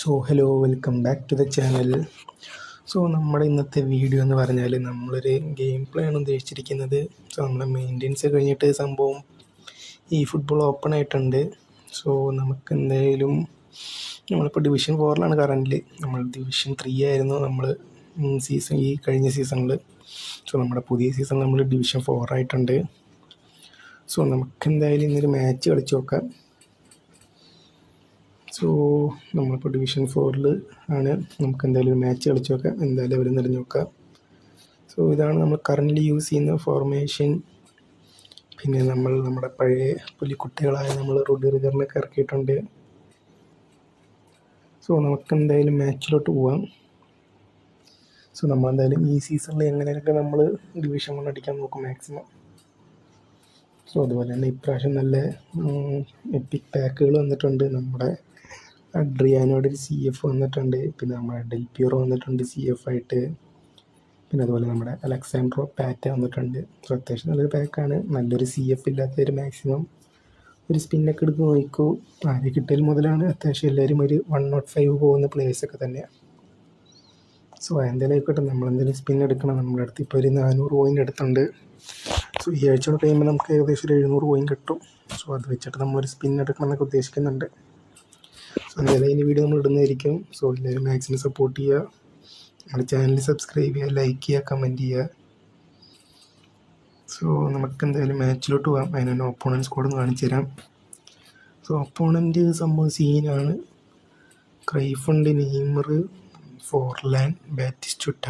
Hello, welcome back to the channel. നമ്മുടെ ഇന്നത്തെ video എന്ന് പറഞ്ഞാൽ നമ്മളൊരു ഗെയിം പ്ലേ ആണ് ഉദ്ദേശിച്ചിരിക്കുന്നത്. നമ്മുടെ മെയിൻ്റെനൻസ് കഴിഞ്ഞിട്ട് സംഭവം ഈ ഫുട്ബോൾ ഓപ്പൺ ആയിട്ടുണ്ട്. നമുക്ക് എന്തായാലും നമ്മളിപ്പോൾ ഡിവിഷൻ 4ലാണ് കറൻ്റ്. നമ്മൾ ഡിവിഷൻ 3 ആയിരുന്നു നമ്മൾ ഈ കഴിഞ്ഞ സീസണിൽ. നമ്മുടെ പുതിയ സീസൺ നമ്മൾ ഡിവിഷൻ 4 ആയിട്ടുണ്ട്. നമുക്ക് എന്തായാലും ഇന്നൊരു മാച്ച് കളിച്ച് നോക്കാം. നമ്മളിപ്പോൾ ഡിവിഷൻ 4 ആണ്. നമുക്ക് എന്തായാലും ഒരു മാച്ച് കളിച്ച് നോക്കാം, എന്തായാലും അവർ നിറഞ്ഞു നോക്കാം. ഇതാണ് നമ്മൾ കറൻ്റ് യൂസ് ചെയ്യുന്ന ഫോർമേഷൻ. പിന്നെ നമ്മുടെ പഴയ പുലിക്കുട്ടികളായ നമ്മൾ റുഡിഗറിനൊക്കെ ഇറക്കിയിട്ടുണ്ട്. നമുക്ക് എന്തായാലും മാച്ചിലോട്ട് പോവാം. നമ്മളെന്തായാലും ഈ സീസണിൽ എങ്ങനെയൊക്കെ നമ്മൾ ഡിവിഷൻ 1 അടിക്കാൻ നോക്കും മാക്സിമം. അതുപോലെ തന്നെ ഇപ്രാവശ്യം നല്ല എപ്പിക് പാക്കുകൾ വന്നിട്ടുണ്ട്. നമ്മുടെ അഡ്രിയാനോട് ഒരു CF വന്നിട്ടുണ്ട്. പിന്നെ നമ്മുടെ ഡെൽപിയറോ വന്നിട്ടുണ്ട് CF ആയിട്ട്. പിന്നെ അതുപോലെ നമ്മുടെ അലക്സാൻഡ്രോ പാറ്റ വന്നിട്ടുണ്ട്. അത്യാവശ്യം നല്ലൊരു പാക്കാണ്. നല്ലൊരു CF ഇല്ലാത്തവർ മാക്സിമം ഒരു സ്പിന്നൊക്കെ എടുത്ത് നോക്കൂ. ആരെ കിട്ടിയാൽ മുതലാണ്. അത്യാവശ്യം എല്ലാവരും ഒരു 105 പോകുന്ന പ്ലേയേഴ്സൊക്കെ തന്നെയാണ്. എന്തായാലും ആയിക്കോട്ടെ, നമ്മളെന്തെങ്കിലും സ്പിൻ എടുക്കണം. നമ്മുടെ അടുത്ത് ഇപ്പോൾ ഒരു 400 പോയിൻ്റ് എടുത്തുണ്ട്. ഈ ആഴ്ചയുടെ കഴിയുമ്പോൾ നമുക്ക് ഏകദേശം ഒരു 700 പോയിൻ്റ് കിട്ടും. അത് വെച്ചിട്ട് നമ്മളൊരു സ്പിൻ എടുക്കണം എന്നൊക്കെ ഉദ്ദേശിക്കുന്നുണ്ട്. എന്തായാലും ഈ വീഡിയോ നമ്മൾ ഇടുന്നതായിരിക്കും. എല്ലാവരും മാക്സിമം സപ്പോർട്ട് ചെയ്യുക. നമ്മുടെ ചാനൽ സബ്സ്ക്രൈബ് ചെയ്യുക, ലൈക്ക് ചെയ്യുക, കമൻറ്റ് ചെയ്യുക. നമുക്ക് എന്തായാലും മാച്ചിലോട്ട് പോകാം. അതിന് ഓപ്പോണൻറ്റ് സ്ക്വാഡ് ഒന്ന് കാണിച്ചു തരാം. ഓപ്പോണൻറ്റ് സംഭവം സീനാണ്. ക്രൈഫുണ്ട്, നെയ്മർ, ഫോർലാൻ, ബാറ്റിസ്റ്റുട്ട.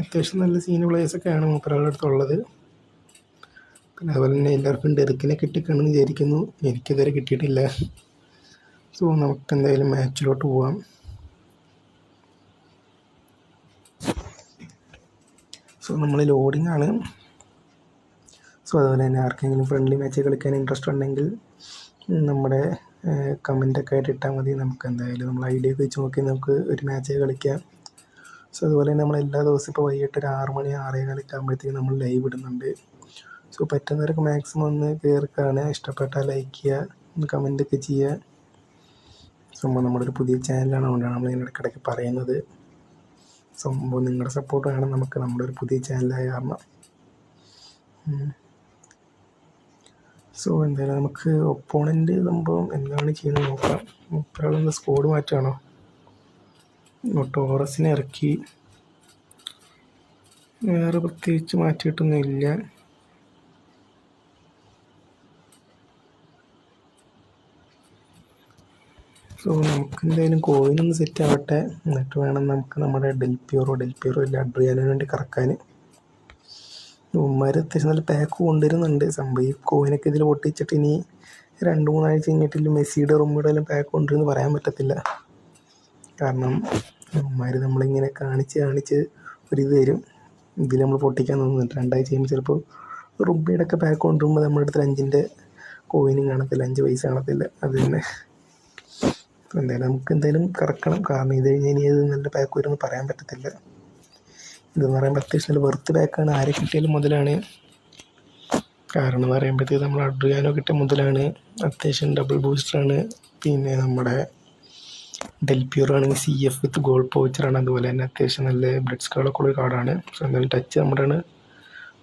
അത്യാവശ്യം നല്ല സീൻ പ്ലേയേഴ്സൊക്കെയാണ് മൂപ്പരാളുടെ അടുത്തുള്ളത്. പിന്നെ അതുപോലെ തന്നെ എല്ലാവർക്കും ഡെറിക്കിനെ കിട്ടിക്കാണെന്ന് വിചാരിക്കുന്നു. എനിക്കിതുവരെ കിട്ടിയിട്ടില്ല. നമുക്ക് എന്തായാലും മാച്ചിലോട്ട് പോവാം. നമ്മൾ ലോഡിംഗ് ആണ്. അതുപോലെ തന്നെ ആർക്കെങ്കിലും ഫ്രണ്ട്ലി മാച്ച് കളിക്കാൻ ഇൻട്രസ്റ്റ് ഉണ്ടെങ്കിൽ നമ്മുടെ കമൻ്റൊക്കെ ആയിട്ട് ഇട്ടാൽ മതി. നമുക്ക് എന്തായാലും നമ്മൾ ഐഡിയ ഒക്കെ വെച്ച് നോക്കി നമുക്ക് ഒരു മാച്ച് കളിക്കാം. അതുപോലെ തന്നെ നമ്മൾ എല്ലാ ദിവസവും ഇപ്പോൾ വൈകിട്ട് ഒരു 6 മണി 6:15 ആകുമ്പോഴത്തേക്കും നമ്മൾ ലൈവ് ഇടുന്നുണ്ട്. പറ്റുന്നവരൊക്കെ മാക്സിമം ഒന്ന് കയറി കാണുക. ഇഷ്ടപ്പെട്ടാൽ ലൈക്ക് ചെയ്യുക, ഒന്ന് കമൻ്റൊക്കെ ചെയ്യുക. നമ്മുടെ ഒരു പുതിയ ചാനലാണ്, അതുകൊണ്ടാണ് നമ്മൾ ഇടയ്ക്കിടയ്ക്ക് പറയുന്നത്. സംഭവം നിങ്ങളുടെ സപ്പോർട്ട് വേണം നമുക്ക്, നമ്മുടെ ഒരു പുതിയ ചാനലായ കാരണം. എന്തായാലും നമുക്ക് ഒപ്പോണൻ്റ് സംഭവം എന്താണ് ചെയ്യുന്നത് നോക്കാം. ഒരാളെന്താ സ്കോഡ് മാറ്റുകയാണോ? ടോറസിനെ ഇറക്കി, വേറെ പ്രത്യേകിച്ച് മാറ്റിയിട്ടൊന്നും ഇല്ല. നമുക്ക് എന്തായാലും കോയിനൊന്ന് സെറ്റ് ആവട്ടെ, എന്നിട്ട് വേണം നമുക്ക് നമ്മുടെ ഡെൽപിയറോ ഇല്ല അഡ്രിയാനോന് വേണ്ടി കറക്കാൻ. അത്യാവശ്യം നല്ല പാക്ക് കൊണ്ടുവരുന്നുണ്ട്. സംഭവം ഈ കോയിനൊക്കെ ഇതിൽ പൊട്ടിച്ചിട്ട് ഇനി 2-3 ആഴ്ച കഴിഞ്ഞിട്ടില്ല മെസ്സിയുടെ റൂമിയുടെ എല്ലാം പാക്ക് കൊണ്ടുവരുമെന്ന് പറയാൻ പറ്റത്തില്ല. കാരണം നമ്മളിങ്ങനെ കാണിച്ച് ഒരിത് തരും. ഇതിൽ നമ്മൾ പൊട്ടിക്കാൻ തോന്നുന്നുണ്ട്. 2 ആഴ്ച കഴിയുമ്പോൾ ചിലപ്പോൾ റുബിയുടെ ഒക്കെ പാക്ക് കൊണ്ടുവരുമ്പോൾ നമ്മുടെ അടുത്ത് 5-ൻ്റെ കോയിനും കാണത്തില്ല, 5 പൈസ കാണത്തില്ല. അത് തന്നെ. എന്തായാലും നമുക്ക് എന്തായാലും കറക്കണം. കാരണം ഇത് കഴിഞ്ഞ് ഇനി അത് നല്ല പാക്ക് വരുമെന്ന് പറയാൻ പറ്റത്തില്ല. ഇതെന്ന് പറയുമ്പോൾ അത്യാവശ്യം നല്ല വെർത്ത് പാക്കാണ്. ആരെ കിട്ടിയാലും മുതലാണ്. കാരണം എന്ന് പറയുമ്പോഴത്തേക്ക് നമ്മൾ അഡ്രിയാനോ കിട്ടിയ മുതലാണ്. അത്യാവശ്യം ഡബിൾ ബൂസ്റ്ററാണ്. പിന്നെ നമ്മുടെ ഡെൽപിയറോ ആണെങ്കിൽ CF വിത്ത് ഗോൾ പൗച്ചറാണ്. അതുപോലെ തന്നെ അത്യാവശ്യം നല്ല ബ്ലഡ് സ്കാളൊക്കെ ഉള്ള കാർഡാണ്. എന്തായാലും ടച്ച് നമ്മുടെയാണ്.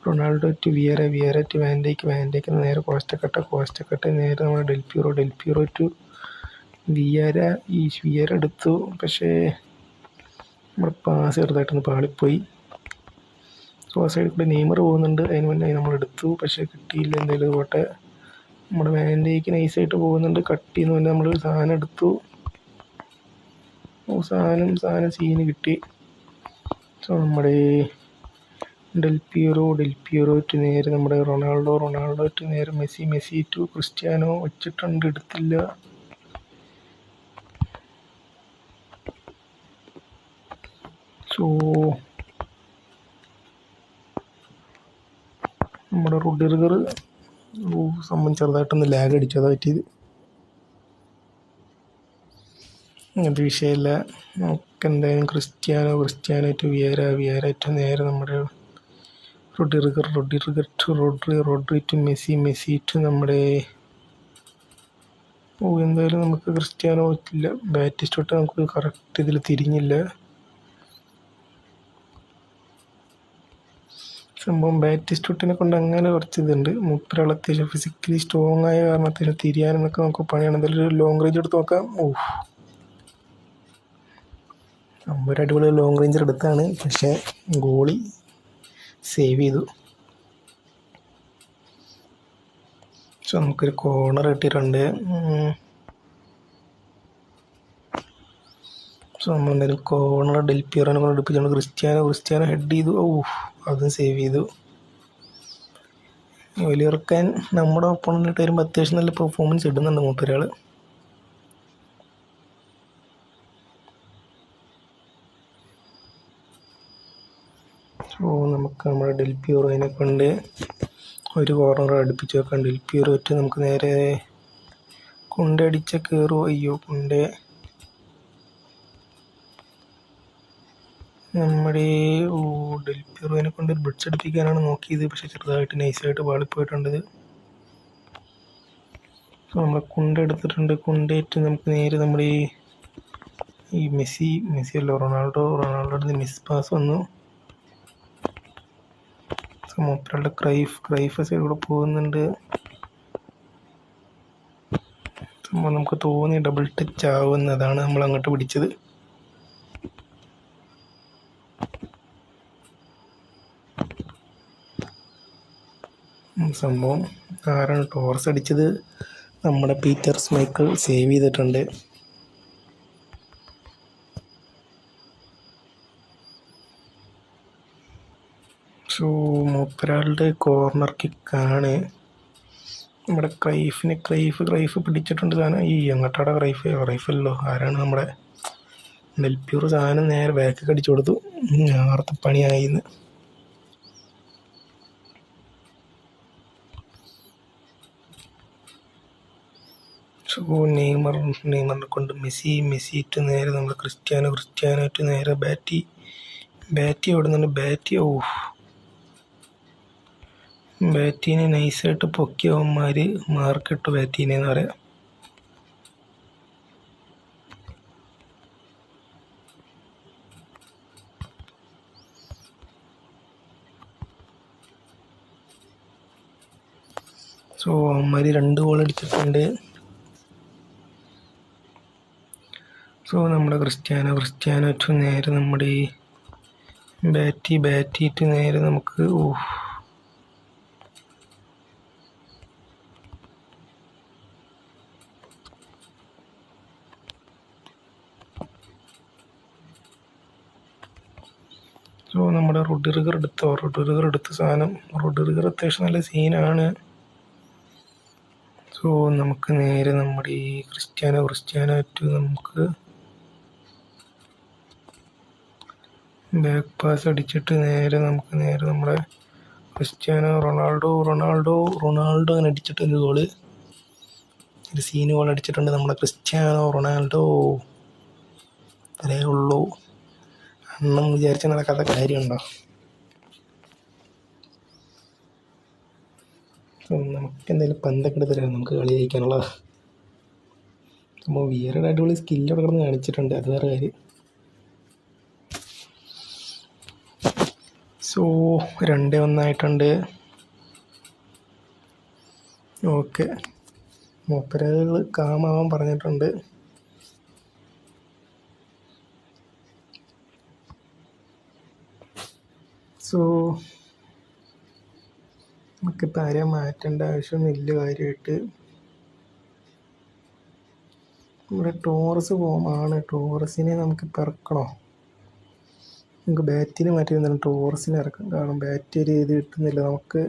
Ronaldo to Vieira to Van Dijk നേരെ കോസ്റ്റക്കട്ട നേരെ നമ്മുടെ ഡെൽപിയറോ ടു വിയര എടുത്തു. പക്ഷേ നമ്മുടെ പാസ് ചെറുതായിട്ടൊന്ന് പാളിപ്പോയി. ആ സൈഡിൽ കൂടെ നെയ്മർ പോകുന്നുണ്ട്. അതിന് മുന്നേ നമ്മൾ എടുത്തു, പക്ഷേ കിട്ടിയില്ല. എന്തായാലും പോട്ടെ. നമ്മുടെ വാൻഡേക്ക് നൈസായിട്ട് പോകുന്നുണ്ട്. കട്ട് ചെയ്യുന്ന മുന്നേ നമ്മൾ സാധനം എടുത്തു. സാധനം സീന് കിട്ടി. നമ്മുടെ ഡെൽപിയറോ ടു നേരെ നമ്മുടെ റൊണാൾഡോ ടു നേരെ മെസ്സി ടു ക്രിസ്ത്യാനോ വെച്ചിട്ടുണ്ട്, എടുത്തില്ല. നമ്മുടെ റുഡിഗർ സംബന്ധിച്ച് ചെറുതായിട്ടൊന്ന് ലാഗ് അടിച്ചു, അതാ പറ്റിയത്. അത് വിഷയമില്ല. നമുക്ക് എന്തായാലും ക്രിസ്ത്യാനോ ടു വിയര ടു നേരെ നമ്മുടെ റോഡ്രി ടു മെസ്സി ടു നമ്മുടെ എന്തായാലും നമുക്ക് ക്രിസ്ത്യാനോ പറ്റില്ല. ബാറ്റിസ്റ്റോട്ട് നമുക്ക് കറക്റ്റ് ഇതിൽ തിരിഞ്ഞില്ല. സംഭവം ബാറ്റിസ്റ്റൂട്ടിനെ കൊണ്ട് അങ്ങനെ കുറച്ച് ഇതുണ്ട്. മൂപ്പരാൾ അത്യാവശ്യം ഫിസിക്കലി സ്ട്രോങ് ആയ കാരണത്തിന് തിരിയാനെന്നൊക്കെ നമുക്ക് പണിയാണ്. എന്തായാലും ഒരു ലോങ് റേഞ്ച് എടുത്ത് നോക്കാം. ഒരു അടിപൊളി ലോങ് റേഞ്ചർ എടുത്താണ്, പക്ഷേ ഗോളി സേവ് ചെയ്തു. സോ നമുക്കൊരു കോർണർ കിട്ടിയിട്ടുണ്ട്. സോ നമ്മളെന്തായാലും കോർണർ ഡെൽ പിയറോനെ കൊണ്ട് എടുപ്പിച്ചുകൊണ്ട് ക്രിസ്ത്യാനോ ഹെഡ് ചെയ്തു. അതും സേവ് ചെയ്തു. വലിയർക്കാൻ നമ്മുടെ ഒപ്പോണൻ്റ് വരുമ്പോൾ അത്യാവശ്യം നല്ല പെർഫോമൻസ് ഇടുന്നുണ്ട് മൂപ്പരാൾ. സോ നമുക്ക് നമ്മുടെ ഡെൽ പിയറോനെ കൊണ്ട് ഒരു കോർണർ അടുപ്പിച്ച് വെക്കാം. ഡെൽ പിയറോ ഒറ്റ നമുക്ക് നേരെ കുണ്ടടിച്ച കയറുമോ? അയ്യോ, നമ്മുടെ ഡെൽ പിയറോനെ കൊണ്ട് ഒരു ബ്രിഡ്ജ് അടുപ്പിക്കാനാണ് നോക്കിയത്, പക്ഷെ ചെറുതായിട്ട് നൈസായിട്ട് വാളിപ്പോയിട്ടുണ്ട്. സോ നമ്മൾ കുണ്ട എടുത്തിട്ടുണ്ട്. കുണ്ടയിട്ട് നമുക്ക് നേരെ നമ്മുടെ ഈ മെസ്സി അല്ല റൊണാൾഡോയുടെ മിസ് പാസ് വന്നു. സോ മൂപ്പരുടെ ക്രൈഫ് സൈഡിലൂടെ പോകുന്നുണ്ട്. നമുക്ക് തോന്നി ഡബിൾ ടച്ച് ആവുന്നതാണ് നമ്മൾ അങ്ങോട്ട് പിടിച്ചത്. സംഭവം ആരാണ് ടോർസ് അടിച്ചത്? നമ്മുടെ പീറ്റർ സ്മൈക്കിൾ സേവ് ചെയ്തിട്ടുണ്ട്. സോ മൂപ്പരാളുടെ കോർണർ കിക്കാണ്. നമ്മുടെ ക്രൈഫ് പിടിച്ചിട്ടുണ്ട് സാധനം. എങ്ങോട്ടാടെ ക്രൈഫല്ലോ, ആരാണ് നമ്മുടെ ഡെൽ പിയറോ സാധനം നേരെ ബാക്ക് അടിച്ചു കൊടുത്തു. ആർത്ത പണിയായിന്ന്. സോ നെയ്മറിനെ കൊണ്ട് മെസ്സി നേരെ നമ്മുടെ ക്രിസ്ത്യാനോ നേരെ ബാറ്റി ഓടുന്നുണ്ട്. ബാറ്റീനെ നൈസായിട്ട് പൊക്കിയവന്മാർ മാർക്കിട്ടു ബാറ്റീനെന്ന് പറയാം. സോ അവന്മാർ 2 ഗോൾ അടിച്ചിട്ടുണ്ട്. സോ നമ്മുടെ ക്രിസ്ത്യാനോ നേരെ നമ്മുടെ ബാറ്റിയിട്ട് നേരെ നമുക്ക് സോ നമ്മുടെ റൊഡിറിഗർ എടുത്ത സാധനം. റൊഡിറിഗർ അത്യാവശ്യം നല്ല സീനാണ്. സോ നമുക്ക് നേരെ നമ്മുടെ ഈ ക്രിസ്ത്യാനോ നമുക്ക് ബാക്ക് പാസ് അടിച്ചിട്ട് നേരെ നമ്മുടെ ക്രിസ്ത്യാനോ റൊണാൾഡോ അങ്ങനെ അടിച്ചിട്ട് ഒരു സീന് ഗോൾ അടിച്ചിട്ടുണ്ട് നമ്മുടെ ക്രിസ്ത്യാനോ റൊണാൾഡോ. അത്രേ ഉള്ളൂ. അണ്ണം വിചാരിച്ച നടക്കാത്ത കാര്യമുണ്ടോ? നമുക്ക് എന്തായാലും പന്തൊക്കെ എടുത്തില്ല, നമുക്ക് കളി ജയിക്കാനുള്ളതാണ്. നമ്മൾ വിയറുടെ അടിപൊളി സ്കില്ലൊക്കെ കിടന്ന് കാണിച്ചിട്ടുണ്ട്, അത് വേറെ കാര്യം. So 2-1 okay. മൂപ്പരകൾ കാമാവാൻ പറഞ്ഞിട്ടുണ്ട്. സോ നമുക്കിപ്പോൾ ആരെയും മാറ്റേണ്ട ആവശ്യമൊന്നുമില്ല കാര്യമായിട്ട്. നമ്മുടെ ടോറസ് ഫോമാണ്. ടോറസിനെ നമുക്ക് ഇറക്കണോ? നമുക്ക് ബാറ്റിന് മാറ്റി തന്നാലും ടോറസിനെ ഇറക്കാം, കാരണം ബാറ്റ് ഒരു ഇത് കിട്ടുന്നില്ല നമുക്ക്.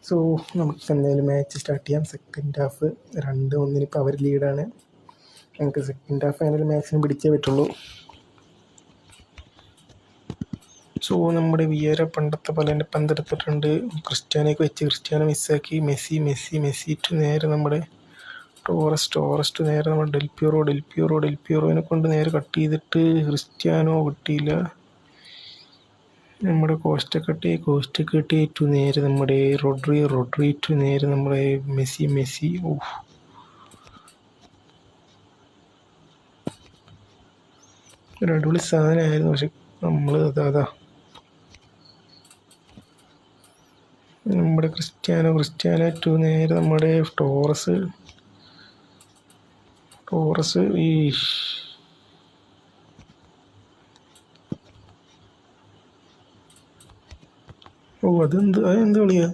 സോ നമുക്ക് എന്തായാലും മാച്ച് സ്റ്റാർട്ട് ചെയ്യാം. സെക്കൻഡ് ഹാഫ് 2-1 ഇപ്പോൾ അവർ ലീഡാണ്. നമുക്ക് സെക്കൻഡ് ഹാഫ് ആയാലും മാക്സിമം പിടിച്ചേ പറ്റുള്ളൂ. സോ നമ്മുടെ വിയര പണ്ടത്തെ പോലെ തന്നെ പന്തെടുത്തിട്ടുണ്ട്. ക്രിസ്ത്യാനോയ്ക്ക് വെച്ച് ക്രിസ്ത്യാനോ മിസ്സാക്കി. മെസ്സി നേരെ നമ്മുടെ ടോറസ്റ്റ് നേരെ നമ്മുടെ ഡെൽ പിയറോനെ കൊണ്ട് നേരെ കട്ട് ചെയ്തിട്ട് ക്രിസ്ത്യാനോ കിട്ടിയില്ല. നമ്മുടെ കോസ്റ്റ് കട്ടി ടു നേരെ നമ്മുടെ റോഡ്രി ടു നേരെ നമ്മുടെ മെസ്സി. ഓഹ്, ഒരു അടിപൊളി സാധനമായിരുന്നു. പക്ഷെ നമ്മൾ അതാ നമ്മുടെ ക്രിസ്ത്യാനോ ടു നേരെ നമ്മുടെ ടോറസ് ഈ അതെന്ത് കളിയാ?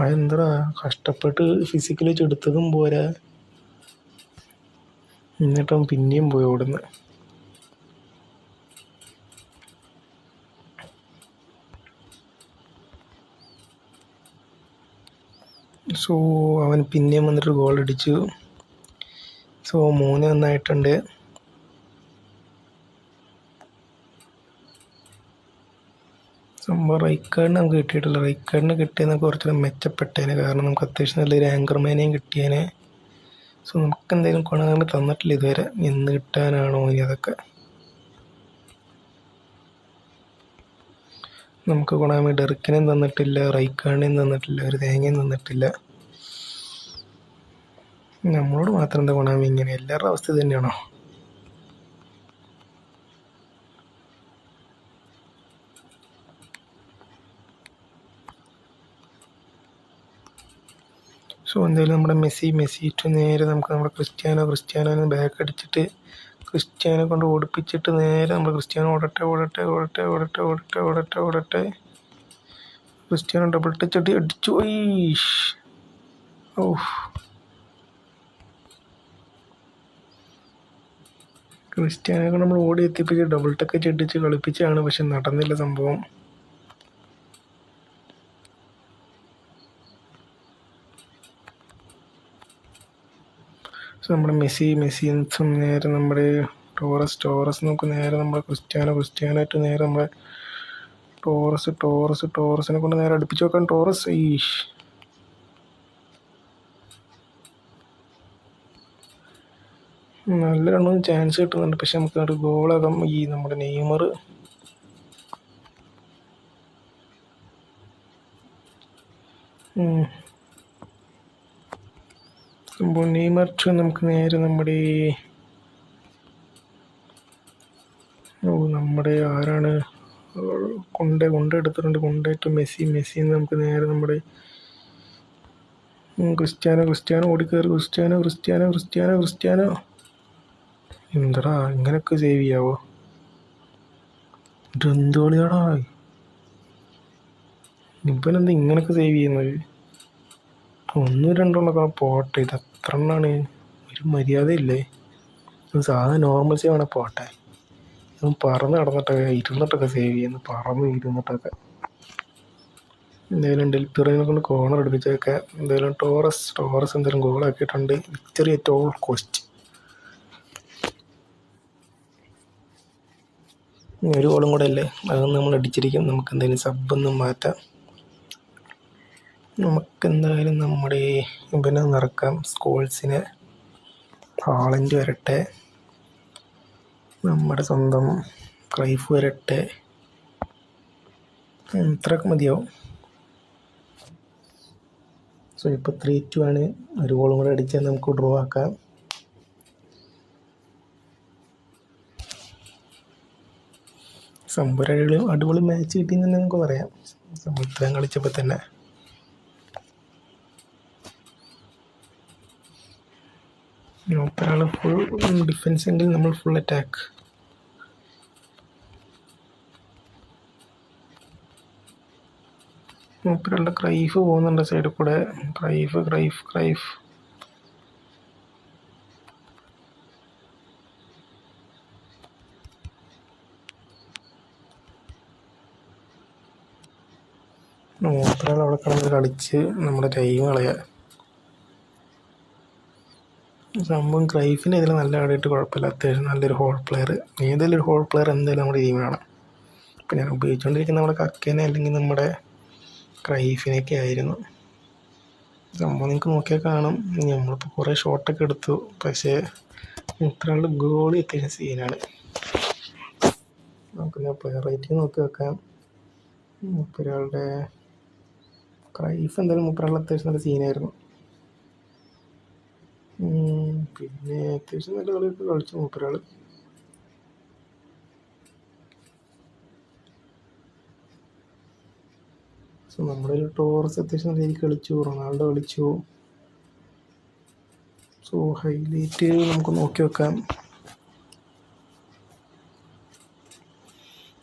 അതെന്തടാ, കഷ്ടപ്പെട്ട് ഫിസിക്കലി എടുത്തതും പോരാ, എന്നിട്ടും പിന്നെയും പോയി ഓടുന്നു. സോ അവൻ പിന്നെയും വന്നിട്ട് ഗോൾ അടിച്ചു. സോ 3-1 സംഭവം റൈക്കാർഡിന് നമുക്ക് കിട്ടിയിട്ടില്ല. റൈക്കാർഡിന് കിട്ടിയെന്നൊക്കെ കുറച്ചുകൂടെ മെച്ചപ്പെട്ടേനെ, കാരണം നമുക്ക് അത്യാവശ്യം നല്ലൊരു ആങ്കർമാനെയും കിട്ടിയേനെ. സോ നമുക്ക് എന്തെങ്കിലും കൊണാണ്ട് തന്നിട്ടില്ല ഇതുവരെ. എന്ന് കിട്ടാനാണോ ഇനി അതൊക്കെ? നമുക്ക് കൊണാമി ഡെറിക്കിനെയും തന്നിട്ടില്ല, റൈക്കാർഡിനെയും തന്നിട്ടില്ല, ഒരു തേങ്ങയും തന്നിട്ടില്ല. നമ്മളോട് മാത്രം എന്താ കൊണാമി ഇങ്ങനെ? എല്ലാവരുടെ അവസ്ഥ തന്നെയാണോ? സോ എന്തായാലും നമ്മുടെ മെസ്സി ടു നേരെ നമുക്ക് നമ്മുടെ ക്രിസ്ത്യാനോനെ ബാക്ക് അടിച്ചിട്ട് ക്രിസ്ത്യാനോ കൊണ്ട് ഓടിപ്പിച്ചിട്ട് നേരെ നമ്മൾ ക്രിസ്ത്യാനോ ഓടട്ടെ. ക്രിസ്ത്യാനോ ഡബിൾ ടച്ച് അടിച്ചു. ക്രിസ്ത്യാനോ നമ്മൾ ഓടി എത്തിപ്പിച്ച് ഡബിൾ ടച്ച് അടിച്ച് കളിപ്പിച്ചാണ്, പക്ഷെ നടന്നില്ല സംഭവം. സോ നമ്മുടെ മെസ്സി നേരെ നമ്മുടെ ടോറസ് നമുക്ക് നേരെ നമ്മുടെ ക്രിസ്ത്യാനോ ടു നേരെ നമ്മുടെ ടോറസിനെ കൊണ്ട് നേരെ അടുപ്പിച്ച് വെക്കാൻ ടോറസ്. നല്ല രണ്ടൊന്നും ചാൻസ് കിട്ടുന്നുണ്ട്, പക്ഷെ നമുക്ക് ഒരു ഗോളാകാം. ഈ നമ്മുടെ നെയ്മർ നമുക്ക് നേരെ നമ്മുടെ ആരാണ് കൊണ്ടെടുത്തിട്ടുണ്ട് മെസ്സി നമുക്ക് നേരെ നമ്മുടെ ക്രിസ്ത്യാനോ ഓടിക്കയറി. ക്രിസ്ത്യാനോ എന്തടാ ഇങ്ങനെയൊക്കെ സേവ് ചെയ്യാവോ? ഇതെന്ത് കളിയാടാ? ഇവനെന്താ ഇങ്ങനെയൊക്കെ സേവ് ചെയ്യുന്നത്? 1-2 പോട്ടെ, ഇത് എത്ര എണ്ണാണ്? ഒരു മര്യാദയില്ലേ? സാധാരണ നോർമൽ സേവ് ആണ്. പോട്ടെ, പറന്ന് ഇരുന്നിട്ടൊക്കെ സേവ് ചെയ്യുന്നു, ഇരുന്നിട്ടൊക്കെ. എന്തായാലും ഡെൽപിറോനെ കൊണ്ട് കോർണർ അടുപ്പിച്ചൊക്കെ എന്തായാലും ടോറസ് എന്തായാലും ഗോളാക്കിയിട്ടുണ്ട്. Victory at all cost. ഒരു ഗോളും കൂടെ അല്ലേ, അതൊന്നും നമ്മൾ അടിച്ചിരിക്കും. നമുക്ക് എന്തായാലും സബ്ബൊന്നും മാറ്റാം. നമുക്കെന്തായാലും നമ്മുടെ ഇവനെ നിറക്കാം, സ്കോൾസിനെ. ഹാളൻഡ് വരട്ടെ, നമ്മുടെ സ്വന്തം ക്രൈഫ് വരട്ടെ. ഇത്രയൊക്കെ മതിയാവും. സോ ഇപ്പോൾ 3-2 ആണ്. ഒരു ഗോളും കൂടെ അടിച്ചാൽ നമുക്ക് ഡ്രോ ആക്കാം. സംഭവം അടിപൊളി മാച്ച് കിട്ടിയെന്ന് തന്നെ നമുക്ക് പറയാം. ഇത്രയും കളിച്ചപ്പോൾ തന്നെ ഒരാൾ ഫുൾ ഡിഫെൻസ് എങ്കിൽ നമ്മൾ ഫുൾ അറ്റാക്ക്. മൂപ്പരുടെ ക്രൈഫ് പോകുന്നുണ്ട് സൈഡിൽ കൂടെ. ക്രൈഫ് മൂപ്പരാൾ അവിടെ കിടന്ന് കളിച്ച് നമ്മുടെ ടൈം കളയാ. സംഭവം ക്രൈഫിൻ്റെ ഇതിൽ നല്ല ആടായിട്ട് കുഴപ്പമില്ല, അത്യാവശ്യം നല്ലൊരു ഹോൾ പ്ലെയർ. ഏതെങ്കിലും ഒരു ഹോൾ പ്ലെയർ എന്തായാലും നമ്മുടെ ടീമിലാണ്. ഇപ്പം ഞാൻ ഉപയോഗിച്ചുകൊണ്ടിരിക്കുന്ന നമ്മുടെ കക്കേനെ അല്ലെങ്കിൽ നമ്മുടെ ക്രൈഫിനൊക്കെ ആയിരുന്നു. സംഭവം നിങ്ങൾക്ക് നോക്കിയാൽ കാണും. നമ്മളിപ്പോൾ കുറേ ഷോട്ടൊക്കെ എടുത്തു, പക്ഷേ ഇത്രയുള്ള ഗോളി അത്യാവശ്യം സീനാണ്. നമുക്ക് റേറ്റിംഗ് നോക്കി വെക്കാം. മൂപ്പരാളുടെ ക്രൈഫ് എന്തായാലും മൂപ്പരാളുടെ അത്യാവശ്യം നല്ല സീനായിരുന്നു. പിന്നെ അത്യാവശ്യം നല്ല കളിയൊക്കെ കളിച്ചു മൂപ്പരാൾ. സോ നമ്മുടെ ഒരു ടോറസ് അത്യാവശ്യം നല്ല രീതിക്ക് കളിച്ചു, റൊണാൾഡോ കളിച്ചു. സോ ഹൈലൈറ്റ് നമുക്ക് നോക്കി വെക്കാം.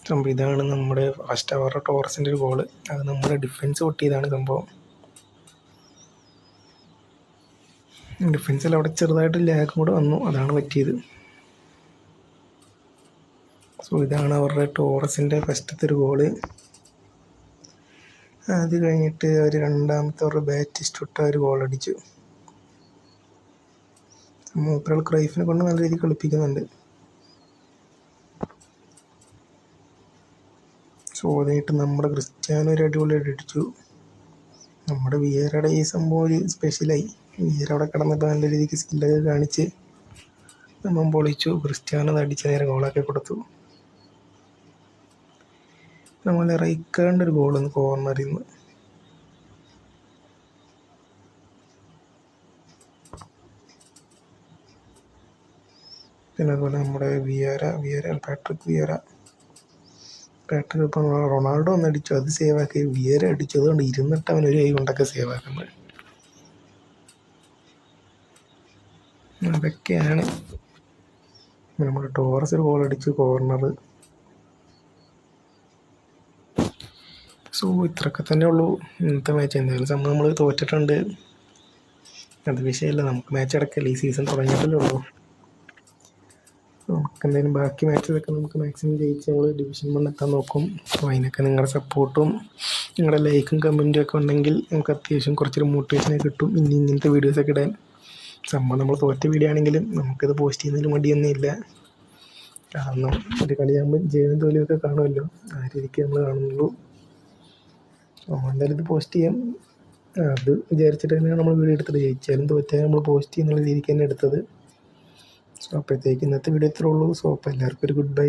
സംഭവം ഇതാണ് നമ്മുടെ ഫസ്റ്റ് അവരുടെ ടോറസിൻ്റെ ഒരു ഗോള്. അത് നമ്മുടെ ഡിഫൻസ് പൊട്ടിയതാണ് സംഭവം. ഡിഫൻസിൽ അവിടെ ചെറുതായിട്ട് ലാഗ് കൂടെ വന്നു, അതാണ് പറ്റിയത്. സോ ഇതാണ് അവരുടെ ടോറസിൻ്റെ ഫസ്റ്റത്തെ ഒരു ഗോള്. അത് കഴിഞ്ഞിട്ട് അവർ രണ്ടാമത്തെ അവരുടെ ബാറ്റിസ്റ്റുട്ട ഒരു ഗോളടിച്ചു. മൂപ്പരാൾ ക്രൈഫിനെ കൊണ്ട് നല്ല രീതിയിൽ കളിപ്പിക്കുന്നുണ്ട്. സോ അതായിട്ട് നമ്മുടെ ക്രിസ്ത്യാനോ ഒരു അടിപൊളി അടിച്ചു. നമ്മുടെ വിയറയുടെ ഈ സംഭവം ഒരു സ്പെഷ്യലായി. വിയർ അവിടെ കിടന്നിട്ട് നല്ല രീതിക്ക് സ്കില്ലൊക്കെ കാണിച്ച് നമ്മൾ പൊളിച്ചു. ക്രിസ്ത്യാനോ അത് അടിച്ച് നേരെ ഗോളാക്കി കൊടുത്തു. നമ്മളെ റൈക്കാണ്ട് ഒരു ഗോളൊന്ന് കോർണറിൽ നിന്ന്. പിന്നെ അതുപോലെ നമ്മുടെ പാട്രിക് ഇപ്പം റൊണാൾഡോ ഒന്ന് അടിച്ചു, അത് സേവാക്കി. വിയര അടിച്ചു, അതുകൊണ്ട് ഇരുന്നിട്ട് അവൻ ഒരു കൈ കൊണ്ടൊക്കെ സേവാക്കുന്നത്. അതൊക്കെയാണ് നമ്മുടെ ടോറസ് ഒരു ഗോൾ അടിച്ചു കോർണർ. സോ ഇത്രയൊക്കെ തന്നെ ഉള്ളൂ ഇന്നത്തെ മാച്ച്. എന്തായാലും സംഭവം നമ്മൾ തോറ്റിട്ടുണ്ട്, അത് വിഷയമല്ല. നമുക്ക് മാച്ച് അടക്കല്ലേ, ഈ സീസൺ തുടങ്ങിയിട്ടല്ലേ ഉള്ളൂ. നമുക്ക് എന്തായാലും ബാക്കി മാച്ചതൊക്കെ നമുക്ക് മാക്സിമം ജയിച്ച് നമ്മൾ ഡിവിഷൻ 1 എത്താൻ നോക്കും. അപ്പോൾ അതിനൊക്കെ നിങ്ങളുടെ സപ്പോർട്ടും നിങ്ങളുടെ ലൈക്കും കമൻറ്റും ഒക്കെ ഉണ്ടെങ്കിൽ നമുക്ക് അത്യാവശ്യം കുറച്ചൊരു മോട്ടിവേഷനൊക്കെ കിട്ടും ഇങ്ങനത്തെ വീഡിയോസൊക്കെ ഇടാൻ. സംഭവം നമ്മൾ തോറ്റ വീഡിയോ ആണെങ്കിലും നമുക്കത് പോസ്റ്റ് ചെയ്യുന്നതിൽ മടിയൊന്നും ഇല്ല. കാരണം ഒരു കളിയാകുമ്പോൾ ജയവും തോൽവിയൊക്കെ കാണുമല്ലോ, ആ രീതിക്ക് നമ്മൾ കാണുന്നുള്ളൂ. എന്തായാലും ഇത് പോസ്റ്റ് ചെയ്യാം, അത് വിചാരിച്ചിട്ട് തന്നെയാണ് നമ്മൾ വീഡിയോ എടുത്തത്. ജയിച്ചാലും തോറ്റാലും നമ്മൾ പോസ്റ്റ് ചെയ്യുന്നുള്ള രീതിക്ക് തന്നെ എടുത്തത്. സോ അപ്പോഴത്തേക്ക് ഇന്നത്തെ വീഡിയോ ഇത്രേ ഉള്ളൂ. സോ അപ്പോൾ എല്ലാവർക്കും ഒരു ഗുഡ് ബൈ.